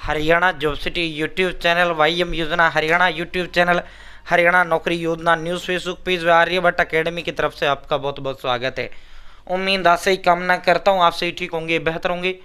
Haryana job city YouTube channel, YM योजना Haryana YouTube channel, Haryana नौकरी योजना न्यूज़ फेसबुक पेज व आर्यभट्ट अकेडमी की तरफ से आपका बहुत बहुत स्वागत है। उम्मीद आज से ही कामना करता हूँ आप सही ठीक होंगे, बेहतर होंगे।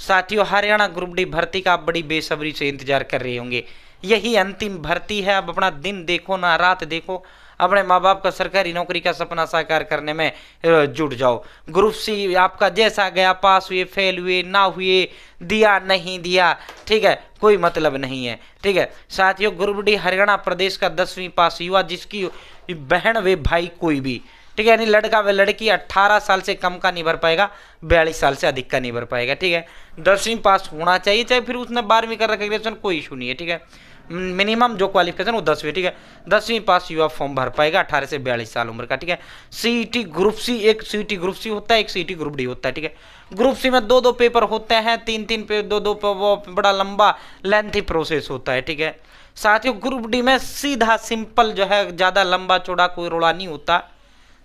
साथियों, हरियाणा ग्रुप डी भर्ती का आप बड़ी बेसब्री से इंतजार कर रहे होंगे। यही अंतिम भर्ती है। अब अपना दिन देखो ना रात देखो, अपने माँ बाप का सरकारी नौकरी का सपना साकार करने में जुट जाओ। ग्रुप सी आपका जैसा गया, पास हुए फेल हुए ना हुए, दिया नहीं दिया, ठीक है, कोई मतलब नहीं है। ठीक है साथियों, ग्रुप डी हरियाणा प्रदेश का 10वीं पास युवा जिसकी बहन वे भाई कोई भी, ठीक है, यानी लड़का व लड़की 18 साल से कम का नहीं भर पाएगा, 42 साल से अधिक का नहीं भर पाएगा। ठीक है, 10वीं पास होना चाहिए, चाहे फिर उसने 12वीं कर रखा ग्रेजुएशन, कोई इशू नहीं है। ठीक है, मिनिमम जो क्वालिफिकेशन वो 10वीं। ठीक है, 10वीं पास युवा फॉर्म भर पाएगा 18 से 42 साल उम्र का। ठीक है, सीईटी ग्रुप सी, एक सीईटी ग्रुप सी होता है, एक सीईटी ग्रुप डी होता है। ठीक है, ग्रुप सी में दो पेपर होते हैं, तीन पे दो वो बड़ा लंबा लेंथी प्रोसेस होता है। ठीक है साथियों, ग्रुप डी में सीधा सिंपल जो है, ज़्यादा लंबा चौड़ा कोई रोड़ा नहीं होता,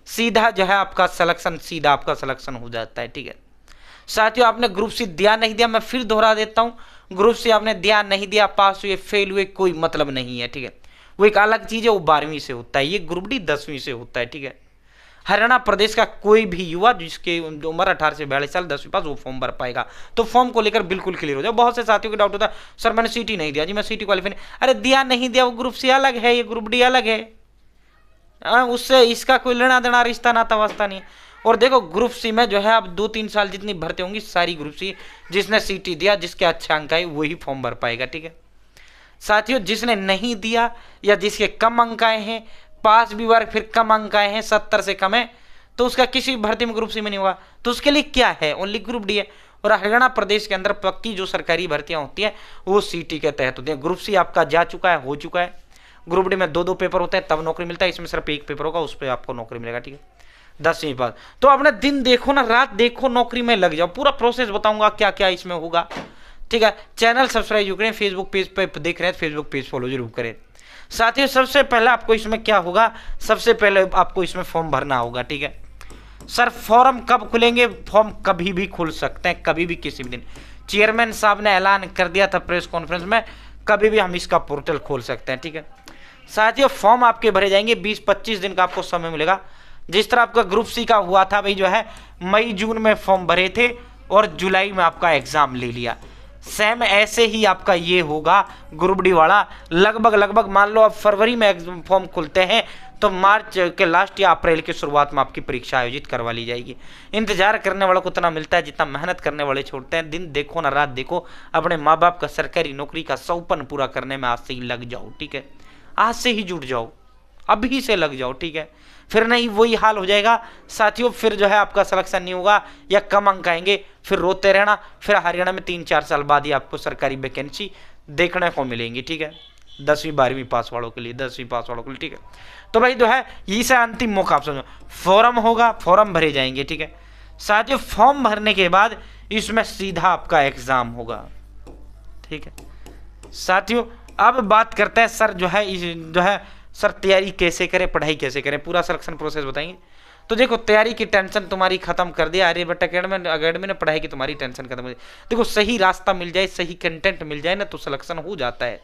सीधा जो है आपका सिलेक्शन, सीधा आपका सिलेक्शन हो जाता है। ठीक है साथियों, आपने ग्रुप सी दिया नहीं दिया, मैं फिर दोहरा देता हूं, ग्रुप सी आपने दिया नहीं दिया, पास हुए फेल हुए, कोई मतलब नहीं है। ठीक है, वो एक अलग चीज है, वो 12वीं से होता है, ये ग्रुप डी 10वीं से होता है। ठीक है, हरियाणा प्रदेश का कोई भी युवा जिसके उम्र 18 से 42 साल 10वीं पास, वो फॉर्म भर पाएगा। तो फॉर्म को लेकर बिल्कुल क्लियर हो जाए। बहुत से साथियों को डाउट होता है, सर मैंने सीटी नहीं दिया जी, मैं सीटी क्वालिफाई नहीं, अरे दिया नहीं दिया, वो ग्रुप सी अलग है, ये ग्रुप डी अलग है, उससे इसका कोई लेना देना रिश्ता नाता वास्ता नहीं। और देखो ग्रुप सी में जो है अब 2-3 साल जितनी भर्ती होंगी सारी ग्रुप सी, जिसने सीटी दिया, जिसके अच्छे अंक आए वही फॉर्म भर पाएगा। ठीक है साथियों, जिसने नहीं दिया या जिसके कम अंक आए हैं, पास भी वर्ग फिर कम अंक आए हैं, 70 से कम है, तो उसका किसी भर्ती में ग्रुप सी में नहीं होगा, तो उसके लिए क्या है, ओनली ग्रुप डी है। और हरियाणा प्रदेश के अंदर पक्की जो सरकारी भर्तियां होती हैं वो सीटी के तहत होती हैं। ग्रुप सी आपका जा चुका है, हो चुका है। ग्रुप डी में 2 पेपर होते हैं तब नौकरी मिलता है, इसमें सिर्फ एक पेपर होगा, उस पर आपको नौकरी मिलेगा। ठीक है, 10वीं पास। तो अपने दिन देखो ना रात देखो, नौकरी में लग जाओ, पूरा प्रोसेस बताऊंगा क्या क्या इसमें होगा। ठीक है, चैनल सब्सक्राइब करें, फेसबुक पेज पे देख रहे हैं फेसबुक पेज फॉलो जरूर करें। साथियों, सबसे पहले आपको इसमें क्या होगा, सबसे पहले आपको इसमें फॉर्म भरना होगा। ठीक है सर, फॉर्म कब खुलेंगे? फॉर्म कभी भी खुल सकते हैं, कभी भी किसी भी दिन। चेयरमैन साहब ने ऐलान कर दिया था प्रेस कॉन्फ्रेंस में, कभी भी हम इसका पोर्टल खोल सकते हैं। ठीक है साथियों, फॉर्म आपके भरे जाएंगे, 20-25 दिन का आपको समय मिलेगा। जिस तरह आपका ग्रुप सी का हुआ था भाई, जो है मई जून में फॉर्म भरे थे और जुलाई में आपका एग्जाम ले लिया, सेम ऐसे ही आपका ये होगा ग्रुप डी वाला। लगभग मान लो अब फरवरी में फॉर्म खुलते हैं तो मार्च के लास्ट या अप्रैल की शुरुआत में आपकी परीक्षा आयोजित करवा ली जाएगी। इंतजार करने वालों को उतना मिलता है जितना मेहनत करने वाले छोड़ते हैं। दिन देखो ना रात देखो, अपने माँ बाप का सरकारी नौकरी का सौपन पूरा करने में आज से ही लग जाओ। ठीक है, आज से ही जुट जाओ, अभी से लग जाओ। ठीक है, फिर नहीं वही हाल हो जाएगा साथियों, फिर जो है आपका सिलेक्शन नहीं होगा या कम अंक आएंगे, फिर रोते रहना, फिर हरियाणा में 3-4 साल बाद ही आपको सरकारी वैकेंसी देखने को मिलेंगी। ठीक है, 10वीं 12वीं पास वालों के लिए, 10वीं पास वालों के लिए। ठीक है, तो भाई जो है इसे अंतिम मौका आप समझो। फॉर्म होगा, फॉर्म भरे जाएंगे। ठीक है साथियों, फॉर्म भरने के बाद इसमें सीधा आपका एग्जाम होगा। ठीक है साथियों, अब बात करते हैं सर जो है सर तैयारी कैसे करें, पढ़ाई कैसे करें, पूरा सिलेक्शन प्रोसेस बताएंगे। तो देखो, तैयारी की टेंशन तुम्हारी खत्म कर दिया आर्यभट्ट अकेडमी ने, पढ़ाई की तुम्हारी टेंशन खत्म कर दी। देखो, सही रास्ता मिल जाए, सही कंटेंट मिल जाए ना, तो सिलेक्शन हो जाता है।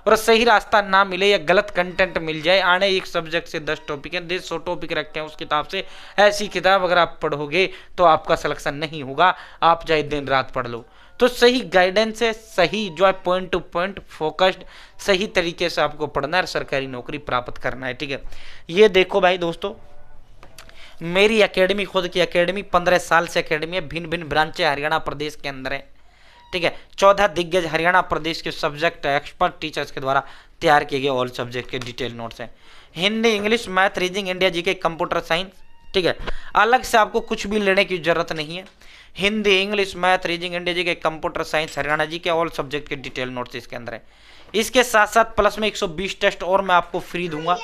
और सही रास्ता ना मिले या गलत कंटेंट मिल जाए, आने एक सब्जेक्ट से 10 टॉपिक है, 100 टॉपिक रखे हैं उस किताब से, ऐसी किताब अगर आप पढ़ोगे तो आपका सिलेक्शन नहीं होगा, आप चाहे दिन रात पढ़ लो। तो सही गाइडेंस है, सही जो है पॉइंट टू पॉइंट फोकस्ड, सही तरीके से आपको पढ़ना है, सरकारी नौकरी प्राप्त करना है। ठीक है, ये देखो भाई दोस्तों, मेरी एकेडमी, खुद की एकेडमी, 15 साल से एकेडमी है, भिन्न भिन्न ब्रांचें हरियाणा प्रदेश के अंदर है। ठीक है, 14 दिग्गज हरियाणा प्रदेश के सब्जेक्ट एक्सपर्ट टीचर्स के द्वारा तैयार किए गए ऑल सब्जेक्ट के डिटेल नोट्स हैं, Hindi, English, math, reasoning, India GK, computer science. ठीक है, अलग से आपको कुछ भी लेने की जरूरत नहीं है। Hindi, English, math, reasoning, India GK, computer science, Haryana G K all subject के डिटेल नोट्स इसके अंदर है। इसके साथ साथ प्लस में 120 टेस्ट और मैं आपको फ्री दूंगा,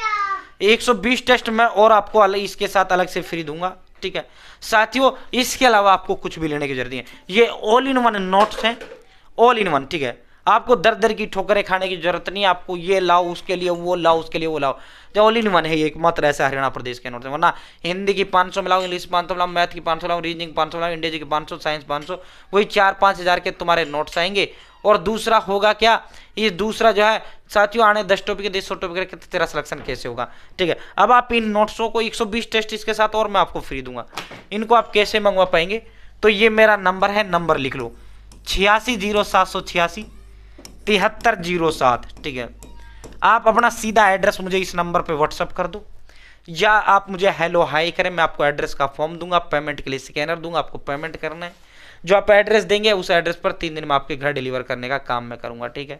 120 टेस्ट मैं और आपको अलग इसके साथ अलग से फ्री दूंगा। ठीक है साथियों, इसके अलावा आपको कुछ भी लेने की जरूरत नहीं है, ये ऑल इन वन नोट्स हैं, ऑल इन वन। ठीक है, आपको दर दर की ठोकरें खाने की जरूरत नहीं, आपको ये लाओ उसके लिए वो लाओ, उसके लिए वो लाओ। जो ऑल इन वन है ये एकमात्र ऐसा हरियाणा प्रदेश के नोट है। वरना हिंदी की 500 मिलाओ, इंग्लिश 500 मिलाओ, मैथ की 500 मिलाओ, रीजनिंग 500 मिलाओ, इंडिया की 500, साइंस 500, वही 4-5 हज़ार के तुम्हारे नोट्स आएंगे। और दूसरा होगा क्या, ये दूसरा जो है साथियों आने 10 टॉपिक के 100 टॉपिक के तेरा सिलेक्शन कैसे होगा, ठीक है। अब आप इन नोट्सों को 120 टेस्ट इसके साथ और मैं आपको फ्री दूंगा, इनको आप कैसे मंगवा पाएंगे, तो ये मेरा नंबर है, नंबर लिख लो 860786 7307, ठीक है। आप अपना सीधा एड्रेस मुझे इस नंबर पे व्हाट्सअप कर दो, या आप मुझे हेलो हाई करें, मैं आपको एड्रेस का फॉर्म दूंगा, पेमेंट के लिए स्कैनर दूंगा, आपको पेमेंट करना है। जो आप एड्रेस देंगे उस एड्रेस पर 3 दिन में आपके घर डिलीवर करने का काम मैं करूंगा, ठीक है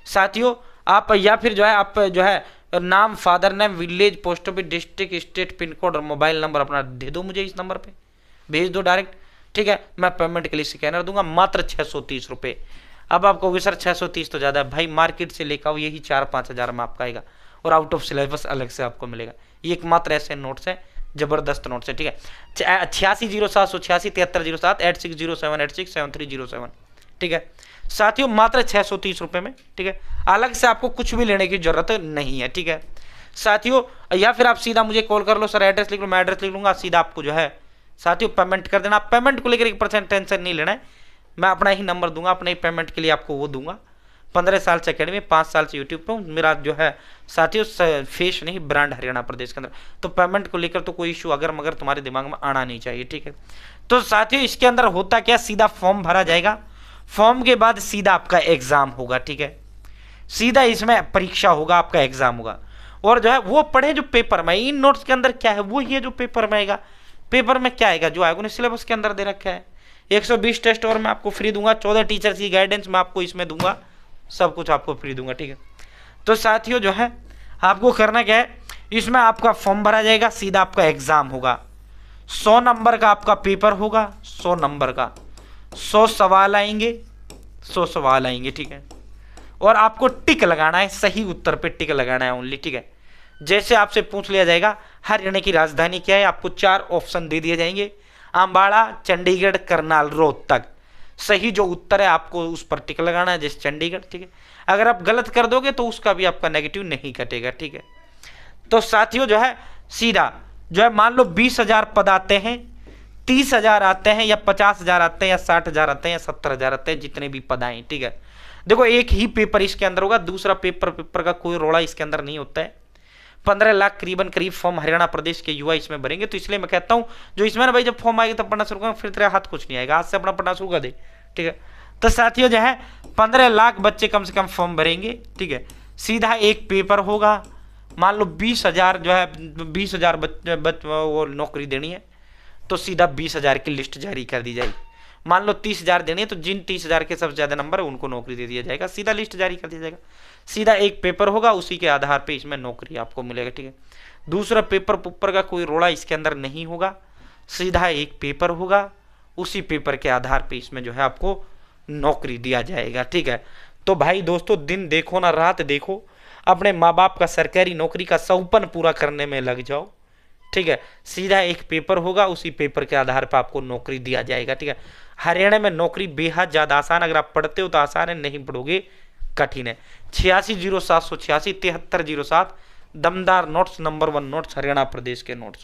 साथियों। आप या फिर जो है आप जो है नाम, father name, village, post office, district, state, pin code और मोबाइल नंबर अपना दे दो मुझे, इस नंबर पे भेज दो डायरेक्ट, ठीक है। मैं पेमेंट के लिए स्कैनर दूंगा, मात्र 630 रुपये। अब आप कहोगे सर 630 तो ज़्यादा है, भाई मार्केट से लेकर आओ, यही 4-5 हज़ार में आपका आएगा, और आउट ऑफ सिलेबस अलग से आपको मिलेगा। ये एकमात्र ऐसे नोट्स हैं, जबरदस्त नोट्स है, ठीक है। 860786 7307 8607867307, ठीक है साथियों, मात्र 630 रुपये में, ठीक है। अलग से आपको कुछ भी लेने की जरूरत नहीं है, ठीक है साथियों। या फिर आप सीधा मुझे कॉल कर लो, सर एड्रेस लिख लो, मैं एड्रेस लिख लूंगा, सीधा आपको जो है साथियों पेमेंट कर देना। पेमेंट को लेकर 1% टेंशन नहीं लेना है, मैं अपना ही नंबर दूंगा, अपने ही पेमेंट के लिए आपको वो दूंगा। 15 साल से अकेडमी, 5 साल से यूट्यूब पर मेरा जो है साथियों फेस नहीं ब्रांड हरियाणा प्रदेश के अंदर, तो पेमेंट को लेकर तो कोई इशू अगर मगर तुम्हारे दिमाग में आना नहीं चाहिए, ठीक है। तो साथियों इसके अंदर होता क्या, सीधा फॉर्म भरा जाएगा, फॉर्म के बाद सीधा आपका एग्जाम होगा, ठीक है। सीधा इसमें परीक्षा होगा, आपका एग्जाम होगा, और जो है वो पढ़े जो पेपर में। इन नोट्स के अंदर क्या है, वो ये जो पेपर में आएगा, पेपर में क्या आएगा जो आएगा उन्हें सिलेबस के अंदर दे रखा है। 120 टेस्ट और मैं आपको फ्री दूंगा, 14 टीचर्स की गाइडेंस मैं आपको इसमें दूंगा, सब कुछ आपको फ्री दूंगा, ठीक है। तो साथियों जो है आपको करना क्या है, इसमें आपका फॉर्म भरा जाएगा, सीधा आपका एग्जाम होगा। 100 नंबर का आपका पेपर होगा, 100 नंबर का, 100 सवाल आएंगे, 100 सवाल आएंगे, ठीक है। और आपको टिक लगाना है, सही उत्तर पे टिक लगाना है ओनली, ठीक है। जैसे आपसे पूछ लिया जाएगा हरियाणा की राजधानी क्या है, आपको 4 ऑप्शन दे दिए जाएंगे, अंबाला, चंडीगढ़, करनाल, रोहतक। सही जो उत्तर है आपको उस पर टिक लगाना है, जैसे चंडीगढ़, ठीक है। अगर आप गलत कर दोगे तो उसका भी आपका नेगेटिव नहीं कटेगा, ठीक है। तो साथियों जो है सीधा जो है मान लो 20,000 पद आते हैं, 30,000 आते हैं, या 50,000 आते हैं, या 60,000 आते हैं, या 70,000 आते हैं, जितने भी पद आए, ठीक है। देखो एक ही पेपर इसके अंदर होगा, दूसरा पेपर का कोई रोड़ा इसके अंदर नहीं होता है। 15 लाख करीब फॉर्म हरियाणा प्रदेश के युवा इसमें भरेंगे, तो इसलिए मैं कहता हूं जो इसमें ना भाई जब फॉर्म आएगा तब पढ़ना शुरू करें, फिर तेरे हाथ कुछ नहीं आएगा, आज से अपना पढ़ना शुरू कर दे, ठीक है। तो साथियों जो है 15 लाख बच्चे कम से कम फॉर्म भरेंगे, ठीक है। सीधा एक पेपर होगा, मान लो 20,000 जो है 20,000 वो नौकरी देनी है, तो सीधा 20,000 की लिस्ट जारी कर दी जाएगी। मान लो 30,000 देनी है, तो जिन 30,000 के सबसे ज्यादा नंबर है उनको नौकरी दे दिया जाएगा, सीधा लिस्ट जारी कर दिया जाएगा। सीधा एक पेपर होगा, उसी के आधार पे इसमें नौकरी आपको मिलेगा, ठीक है। दूसरा पेपर का कोई रोड़ा इसके अंदर नहीं होगा, सीधा एक पेपर होगा, उसी पेपर के आधार पे इसमें जो है आपको नौकरी दिया जाएगा, ठीक है। तो भाई दोस्तों दिन देखो ना रात देखो, अपने माँ बाप का सरकारी नौकरी का सपना पूरा करने में लग जाओ, ठीक है। सीधा एक पेपर होगा, उसी पेपर के आधार पर आपको नौकरी दिया जाएगा, ठीक है। हरियाणा में नौकरी बेहद ज्यादा आसान, अगर आप पढ़ते हो तो आसान है, नहीं पढ़ोगे कठिन है। 860786 7307 दमदार नोट्स, नंबर 1 नोट्स, हरियाणा प्रदेश के नोट्स।